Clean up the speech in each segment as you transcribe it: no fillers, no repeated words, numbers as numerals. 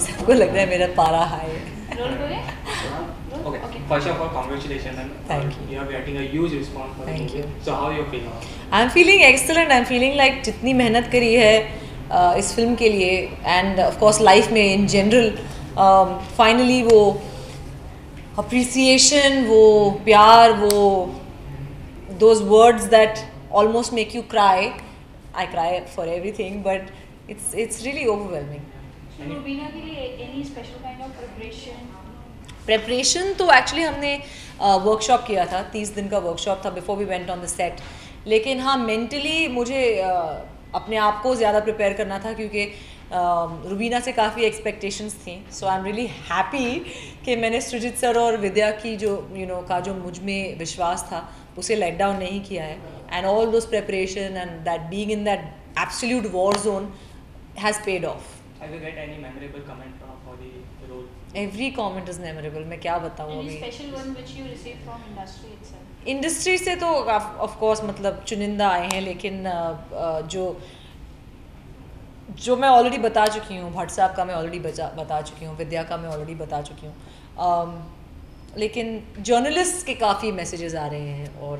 सबको लग रहा है मेरा पारा हाई है. रोल करें? Okay. First of all, congratulations and Thank you. you are getting a huge response for the Thank movie. you. So how you feeling? I'm feeling excellent. I'm feeling like जितनी मेहनत करी है इस film के लिए end of course life में in general finally वो appreciation, वो प्यार, वो those words that almost make you cry. I cry for everything, but it's really overwhelming. Rubina के लिए any special kind of preparation? Preparation तो एक्चुअली हमने वर्कशॉप किया था, 30 दिन का वर्कशॉप था before we went on the set. लेकिन हाँ, मेंटली मुझे अपने आप को ज़्यादा प्रिपेयर करना था क्योंकि रुबीना से काफ़ी एक्सपेक्टेशंस थी. सो आई एम रियली हैप्पी कि मैंने सृजित सर और विद्या की जो का जो मुझ में विश्वास था उसे लेट डाउन नहीं किया है. And all those preparation and that being in that absolute war zone has paid of. Have you get any memorable comment for the role? Every comment is memorable. मैं क्या बताऊँ Any अभी. special one which you received from industry itself? Industry से तो of course मतलब चुनिंदा आए हैं, लेकिन जो मैं ऑलरेडी बता चुकी हूँ, भट्ट साहब का मैं ऑलरेडी बता चुकी हूँ, विद्या का मैं ऑलरेडी बता चुकी हूँ. लेकिन जर्नलिस्ट के काफ़ी मैसेजेस आ रहे हैं और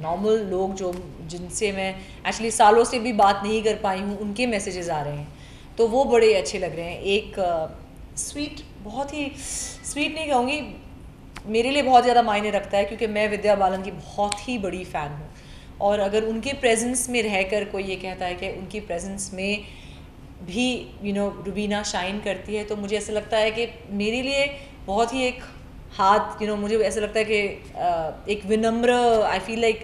नॉर्मल लोग जो जिनसे मैं एक्चुअली सालों से भी बात नहीं कर पाई हूँ उनके मैसेजेस आ रहे हैं, तो वो बड़े अच्छे लग रहे हैं. एक स्वीट, बहुत ही स्वीट नहीं कहूँगी, मेरे लिए बहुत ज़्यादा मायने रखता है क्योंकि मैं विद्या बालन की बहुत ही बड़ी फ़ैन हूँ. और अगर उनके प्रेजेंस में रहकर कोई ये कहता है कि उनकी प्रेजेंस में भी रुबीना शाइन करती है, तो मुझे ऐसा लगता है कि मेरे लिए बहुत ही एक हाथ मुझे ऐसा लगता है कि एक विनम्र, I feel like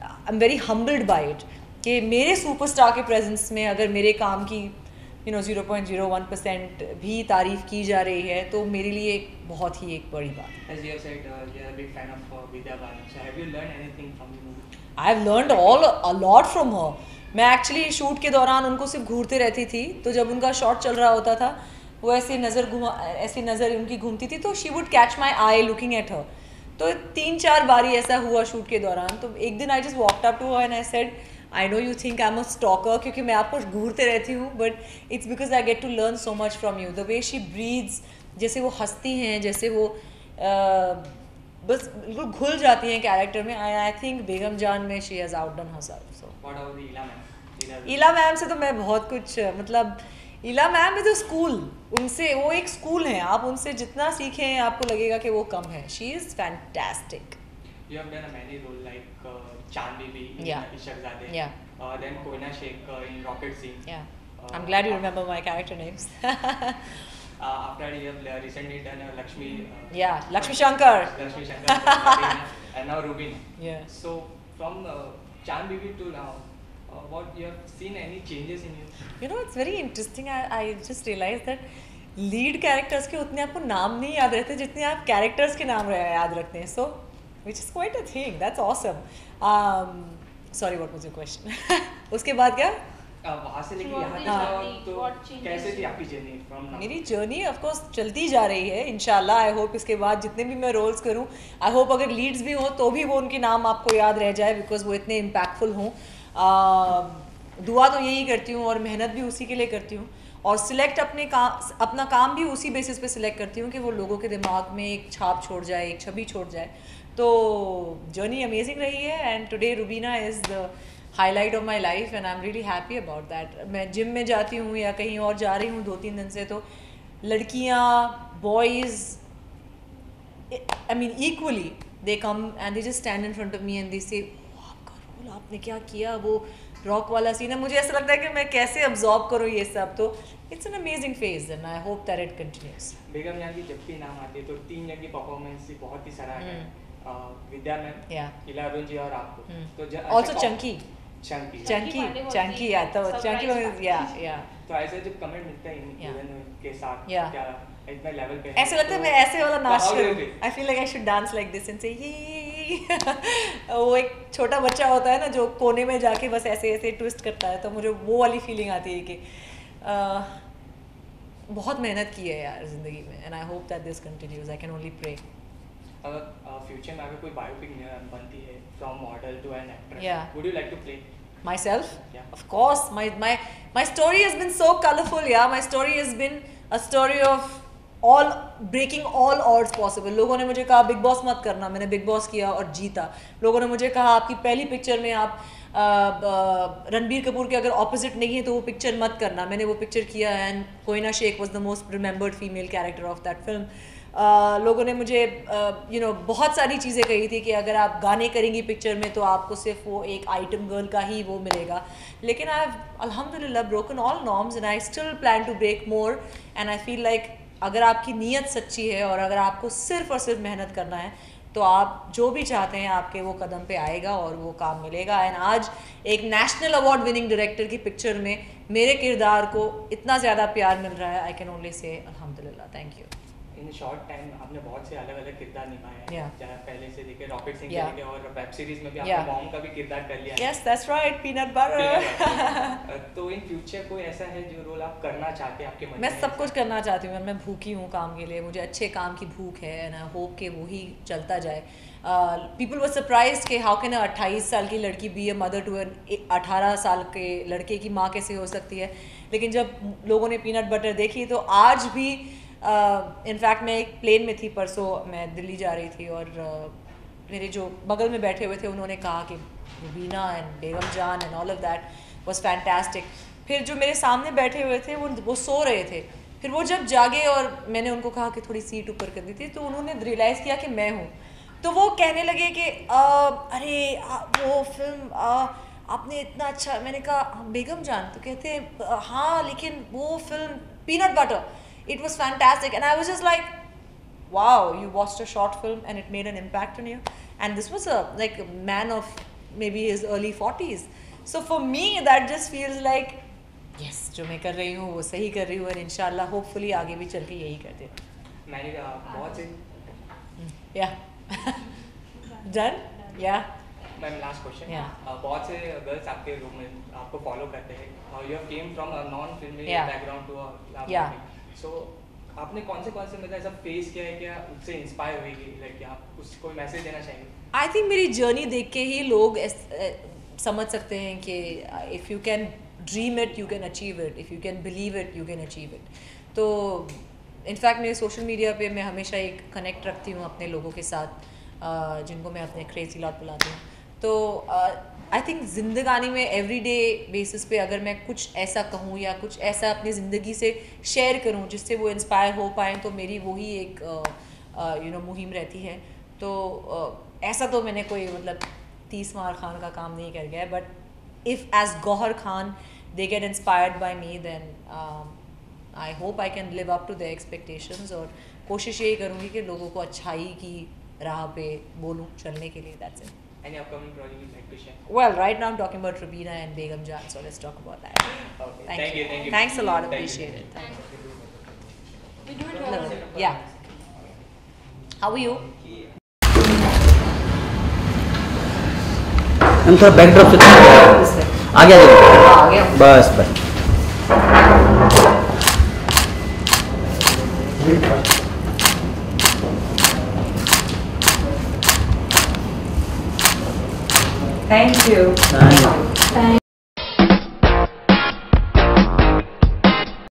I am very humbled by it कि मेरे सुपरस्टार के प्रेजेंस में अगर मेरे काम की 0.01% भी तारीफ की जा रही है तो मेरे लिए बहुत ही एक बड़ी बात. As you have said, you are a big fan of Vidya Balan. So have you learned anything from the movie? I have learned a lot from her. मैं एक्चुअली शूट के दौरान उनको सिर्फ घूरते रहती थी, तो जब उनका शॉट चल रहा होता था वो ऐसी नज़र उनकी घूमती थी, तो she would catch my I looking at her. तो 3-4 बारी ऐसा हुआ शूट के दौरान. तो एक दिन I just walked up to her and I said, I know you think I am a stalker क्योंकि मैं आपको घूरते रहती हूँ, but it's because I get to learn so much from you. The way she breathes, जैसे वो हंसती हैं, जैसे वो बस बिल्कुल घुल जाती हैं कैरेक्टर में. आई थिंक बेगम जान में she has outdone herself. So What about the Ila ma'am? Ila ma'am से तो मैं बहुत कुछ मतलब Ila ma'am is a school. उनसे वो एक स्कूल है, आप उनसे जितना सीखें आपको लगेगा कि वो कम है. She is fantastic. You have done a many role like Chand Bibi in Yeah. Ishaqzade. Yeah. Then Koina Sheikh in Rocket Scene. Yeah. I'm glad you remember my character names. After that, you have recently done Lakshmi. Yeah, Lakshmi Shankar. Lakshmi Shankar. And now Rubin. Yeah. So from Chand Bibi to now, what you have seen any changes in you? It's very interesting. I just realized that lead characters के उतने आपको नाम नहीं याद रहते जितने आप characters के नाम याद रखते हैं. So which is quite a thing. That's awesome. Sorry, what was your question? उसके बाद क्या? वहाँ से लेके Throughout यहाँ the तक journey, तो what changes कैसे थी you? आपकी जर्नी फ्रॉम नाउ? मेरी जर्नी ऑफ कोर्स चलती जा रही है. इंशाल्लाह आई होप इसके बाद जितने भी मैं रोल्स करूं, आई होप अगर लीड्स भी हों तो भी वो उनके नाम आपको याद रह जाए बिकॉज वो इतने इम्पैक्टफुल हों. दुआ तो यही करती हूँ और मेहनत भी उसी के लिए करती हूँ और सिलेक्ट अपना काम भी उसी बेसिस पे सिलेक्ट करती हूँ कि वो लोगों के दिमाग में एक छाप छोड़ जाए, एक छवि छोड़ जाए. तो जर्नी अमेजिंग रही है and today Rubina is the highlight of my life and I am really happy about that. मैं जिम में जाती हूँ या कहीं और जा रही हूँ 2-3 दिन से, तो लड़कियाँ, boys, I mean equally they come and they just stand in front of me and they से आपका रोल, आपने क्या किया, वो रॉक वाला सीन है. मुझे ऐसा लगता है कि मैं कैसे अब्जॉर्ब करूँ ये सब. तो it's an amazing phase and I hope that it continues. Begum Jaan की जब भी नाम आती है तो 3 जन की परफॉर्मेंस बहुत ही सराहनीय है. विद्या मैम, इला अरुण जी और आपको. तो ऑल्सो चंकी चंकी या तो चंकी surprise या तो ऐसे जब कमेंट मिलता है इन के साथ Yeah. क्या इतना लेवल पे ऐसे लगता है मैं ऐसे वाला तो नाच how do you करूँ. feel? I feel like I should dance like this and से ये वो एक छोटा बच्चा होता है ना जो कोने में जाके बस ऐसे ऐसे ट्विस्ट करता है, तो मुझे वो वाली फीलिंग आती है कि बहुत मेहनत की है यार ज़िंदगी में and I hope that this continues. I can only pray. अगर फ्यूचर में अगर कोई बायोपिक बनती है from model to an actress, Yeah. Would you like to play? Myself? Yeah. Of course. My story has been so colorful. Yeah, my story has been a story of all breaking all odds possible. लोगों ने मुझे कहा big boss मत करना, मैंने big boss किया और जीता। लोगों ने मुझे कहा आपकी पहली पिक्चर में आप रणबीर कपूर के अगर ऑपोजिट नहीं है तो वो पिक्चर मत करना, मैंने वो पिक्चर किया and Koyna Shaikh was the most remembered female character of that film. लोगों ने मुझे बहुत सारी चीज़ें कही थी कि अगर आप गाने करेंगी पिक्चर में तो आपको सिर्फ वो एक आइटम गर्ल का ही वो मिलेगा, लेकिन आई हैव अल्हम्दुलिल्लाह broken all norms and I still plan to break more and I feel like अगर आपकी नीयत सच्ची है और अगर आपको सिर्फ और सिर्फ मेहनत करना है तो आप जो भी चाहते हैं आपके वो कदम पे आएगा और वो काम मिलेगा। एंड आज एक नेशनल अवार्ड विनिंग डायरेक्टर की पिक्चर में मेरे किरदार को इतना ज़्यादा प्यार मिल रहा है, आई कैन ओनली से अल्हम्दुलिल्लाह, thank you. In short time आपने बहुत से अलग अलग किरदार निभाए हैं, चाहे पहले से देखे रॉकेट सिंह से लेके और वेब सीरीज में भी आपने मॉम का भी किरदार कर लिया। Yes that's right, peanut butter. तो इन फ्यूचर कोई ऐसा है जो रोल आप करना चाहते हैं आपके मन में? मैं सब कुछ करना चाहती हूँ, मैं भूखी हूँ काम के लिए, मुझे अच्छे काम की भूख है एंड आई होप कि वही चलता जाए। पीपल वर सरप्राइज्ड कि हाउ कैन 28 साल की लड़की be a mother to an 18 साल के लड़के की माँ कैसे हो सकती है, लेकिन जब लोगों ने पीनट बटर देखी तो आज भी इनफैक्ट मैं एक प्लेन में थी परसों, मैं दिल्ली जा रही थी और मेरे जो बगल में बैठे हुए थे उन्होंने कहा कि रुबीना एंड बेगम जान and all of that was fantastic. फिर जो मेरे सामने बैठे हुए थे वो सो रहे थे, फिर वो जब जागे और मैंने उनको कहा कि थोड़ी सीट ऊपर कर दी थी तो उन्होंने रियलाइज़ किया कि मैं हूँ, तो वो कहने लगे कि अरे वो फिल्म आपने इतना अच्छा, मैंने कहा बेगम जान, तो कहते हाँ लेकिन वो film peanut butter, it was fantastic and I was just like wow, you watched a short film and it made an impact on you, and this was a man of maybe his early 40s, so for me that just feels like yes, जो मैं कर रही हूँ वो सही कर रही हूँ और इंशाल्लाह होपफुली आगे भी चल के यही करते हैं। मैंने बहुत से डन मैम लास्ट क्वेश्चन, बहुत से गर्ल्स आपके रूम में आपको फॉलो करते हैं, you have came from a non फिल्मी बैकग्राउंड टू अ सो आपने कौन से मतलब ऐसा फेस किया है, क्या उससे इंस्पायर हुई कि लाइक आप उसको मैसेज देना चाहेंगे? आई थिंक मेरी जर्नी देख के ही लोग समझ सकते हैं कि if you can dream it you can achieve it, if you can believe it you can achieve it. तो इनफैक्ट मेरे सोशल मीडिया पे मैं हमेशा एक कनेक्ट रखती हूँ अपने लोगों के साथ जिनको मैं अपने क्रेजी लॉट बुलाती हूँ। तो आई थिंक ज़िंदगानी में एवरीडे बेसिस पे अगर मैं कुछ ऐसा कहूँ या कुछ ऐसा अपनी ज़िंदगी से शेयर करूँ जिससे वो इंस्पायर हो पाएँ तो मेरी वही एक मुहिम रहती है। तो ऐसा तो मैंने कोई मतलब 30 मार खान का काम नहीं कर गया, but if as Gauhar Khan they get inspired by me then I hope I can live up to their expectations, और कोशिश यही करूँगी कि लोगों को अच्छाई की राह पे बोलूँ चलने के लिए। That's it. Any upcoming project you'd like to share? Well, right now I'm talking about Rubina and Begum Jan, so let's talk about that. Okay. Thank you. Thank you. Thanks a lot. Appreciate it. We do it well. Yeah. How are you? हम थोड़ा backdrop से आ गया बस बस। Thank you.